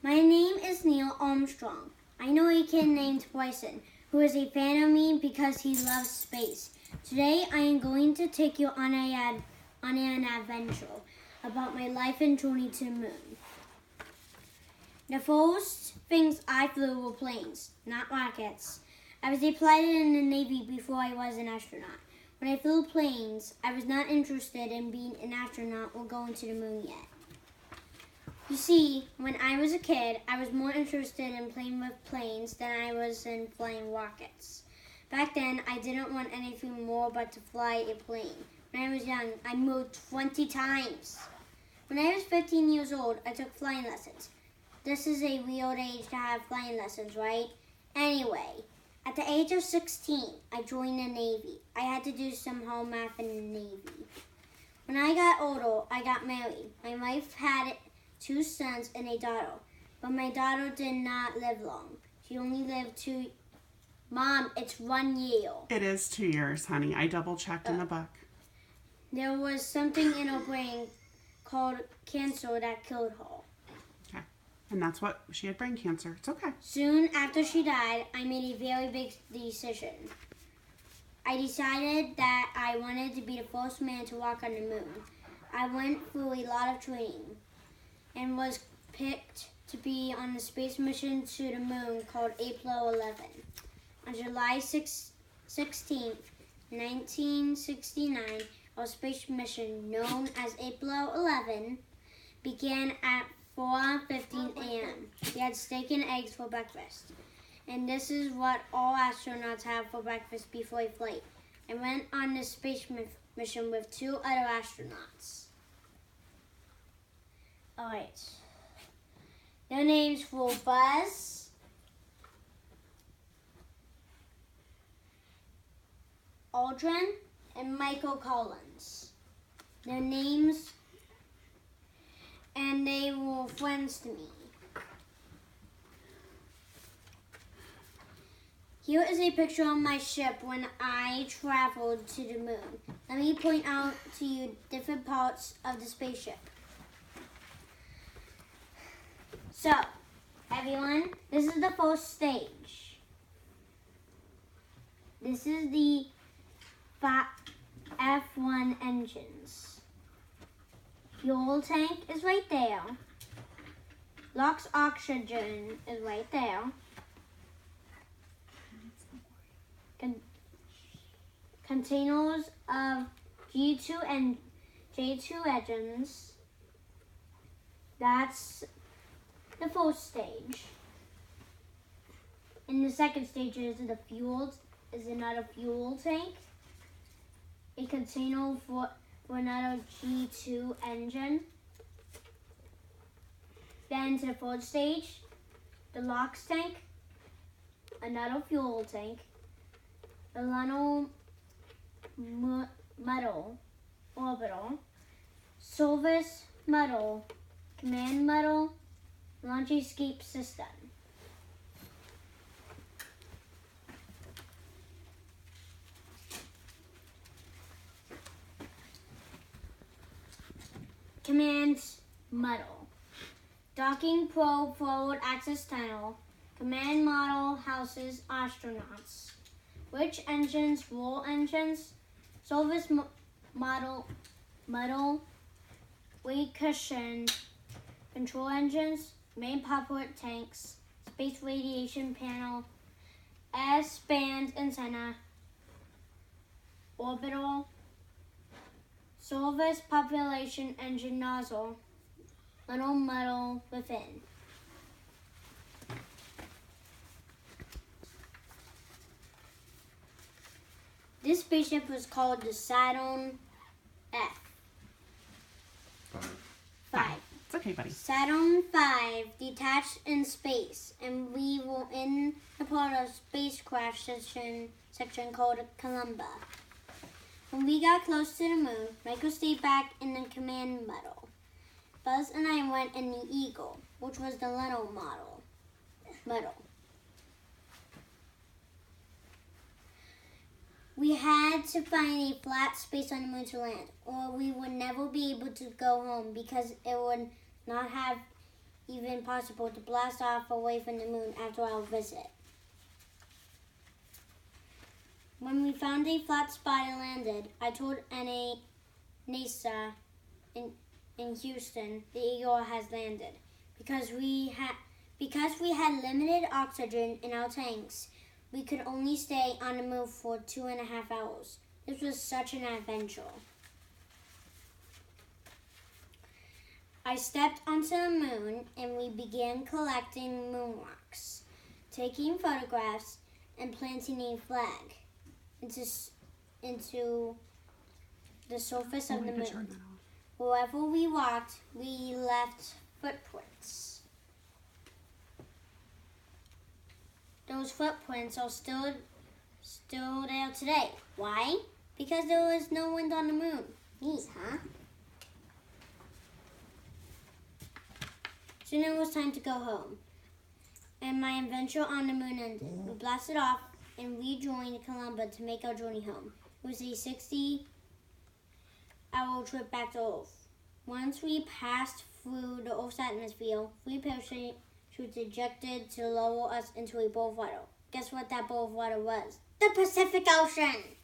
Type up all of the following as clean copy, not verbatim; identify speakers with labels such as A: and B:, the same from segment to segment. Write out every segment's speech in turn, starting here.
A: My name is Neil Armstrong. I know a kid named Bryson who is a fan of me because he loves space. Today I am going to take you on an adventure about my life and journey to the moon. The first things I flew were planes, not rockets. I was a pilot in the Navy before I was an astronaut. When I flew planes, I was not interested in being an astronaut or going to the moon yet. You see, when I was a kid, I was more interested in playing with planes than I was in flying rockets. Back then, I didn't want anything more but to fly a plane. When I was young, I moved 20 times. When I was 15 years old, I took flying lessons. This is a weird age to have flying lessons, right? Anyway, at the age of 16, I joined the Navy. I had to do some home math in the Navy. When I got older, I got married. My wife had 2 sons and a daughter, but my daughter did not live long. She only lived 2. Mom, it's 1 year.
B: It is 2 years, honey. I double-checked in the book.
A: There was something in her brain called cancer that killed her.
B: Okay. And that's what, she had brain cancer. It's okay.
A: Soon after she died, I made a very big decision. I decided that I wanted to be the first man to walk on the moon. I went through a lot of training and was picked to be on the space mission to the moon called Apollo 11. On July 16, 1969, our space mission, known as Apollo 11, began at 4:15 a.m. We had steak and eggs for breakfast. And this is what all astronauts have for breakfast before a flight. I went on this space mission with 2 other astronauts. Alright. Their names were Buzz, Aldrin, and Michael Collins. Their names, and they were friends to me. Here is a picture of my ship when I traveled to the moon. Let me point out to you different parts of the spaceship. So, everyone, this is the first stage. This is the F1 engines. Fuel tank is right there. LOX oxygen is right there. Containers of G2 and J2 engines. That's the first stage. In the second stage is another fuel tank, a container for another G2 engine. Then to the third stage, the LOX tank, another fuel tank, the Lunar Module orbital, service module, command module, launch escape system. Command module. Docking probe forward access tunnel. Command model houses astronauts. Which engines? Roll engines. Service model. Weight cushion. Control engines. Main propellant tanks. Space radiation panel. S-band antenna. Orbital. Service population engine nozzle. Little metal within. This spaceship was called the Saturn F. 5.
B: It's okay, buddy.
A: Saturn V detached in space, and we were in a part of spacecraft section called Columba. When we got close to the moon, Michael stayed back in the command module. Buzz and I went in the Eagle, which was the little model. We had to find a flat space on the moon to land, or we would never be able to go home because it would not have even possible to blast off away from the moon after our visit. When we found a flat spot and landed, I told NASA in Houston the Eagle has landed. Because we had limited oxygen in our tanks, we could only stay on the moon for 2.5 hours. This was such an adventure. I stepped onto the moon and we began collecting moon rocks, taking photographs, and planting a flag into the surface of the moon. Wherever we walked, we left footprints. Those footprints are still there today. Why? Because there was no wind on the moon. Neat, huh? Soon it was time to go home, and my adventure on the moon ended. We blasted off and rejoined Columbia to make our journey home. It was a 60-hour trip back to Earth. Once we passed through the Earth's atmosphere, 3 parachutes ejected to lower us into a bowl of water. Guess what that bowl of water was? The Pacific Ocean!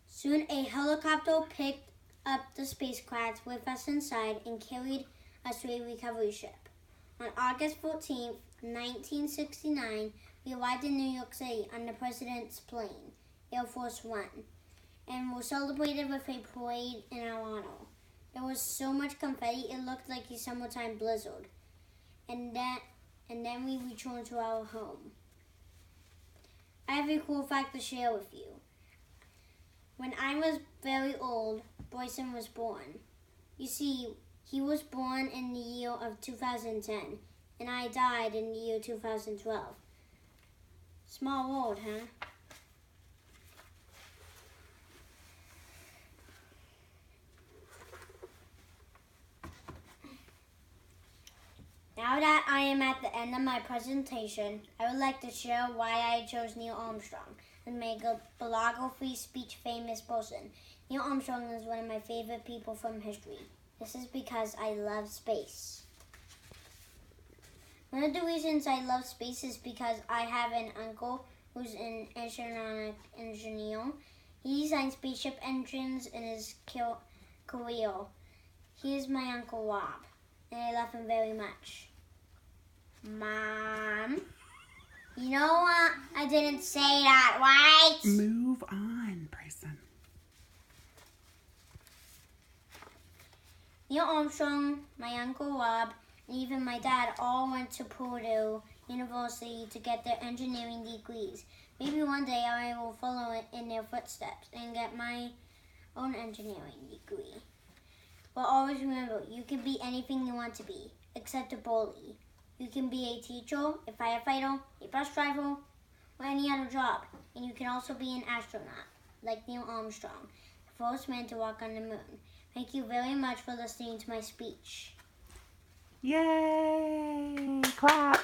A: Soon a helicopter picked up the spacecraft with us inside and carried us to a recovery ship. On August 14th, 1969, we arrived in New York City on the President's plane, Air Force One, and were celebrated with a parade in our honor. There was so much confetti, it looked like a summertime blizzard. And then we returned to our home. I have a cool fact to share with you. When I was very old, Bryson was born. You see, he was born in the year of 2010, and I died in the year 2012. Small world, huh? Now that I am at the end of my presentation, I would like to share why I chose Neil Armstrong and make a biography speech famous person. Neil Armstrong is one of my favorite people from history. This is because I love space. One of the reasons I love space is because I have an uncle who's an astronaut engineer. He designed spaceship engines in his career. He is my Uncle Rob, and I love him very much. Mom, you know what? I didn't say that, right?
B: Move on, Bryson.
A: Neil Armstrong, my Uncle Rob, and even my dad all went to Purdue University to get their engineering degrees. Maybe one day I will follow in their footsteps and get my own engineering degree. But always remember, you can be anything you want to be, except a bully. You can be a teacher, a firefighter, a bus driver, or any other job. And you can also be an astronaut, like Neil Armstrong, the first man to walk on the moon. Thank you very much for listening to my speech.
B: Yay! Clap!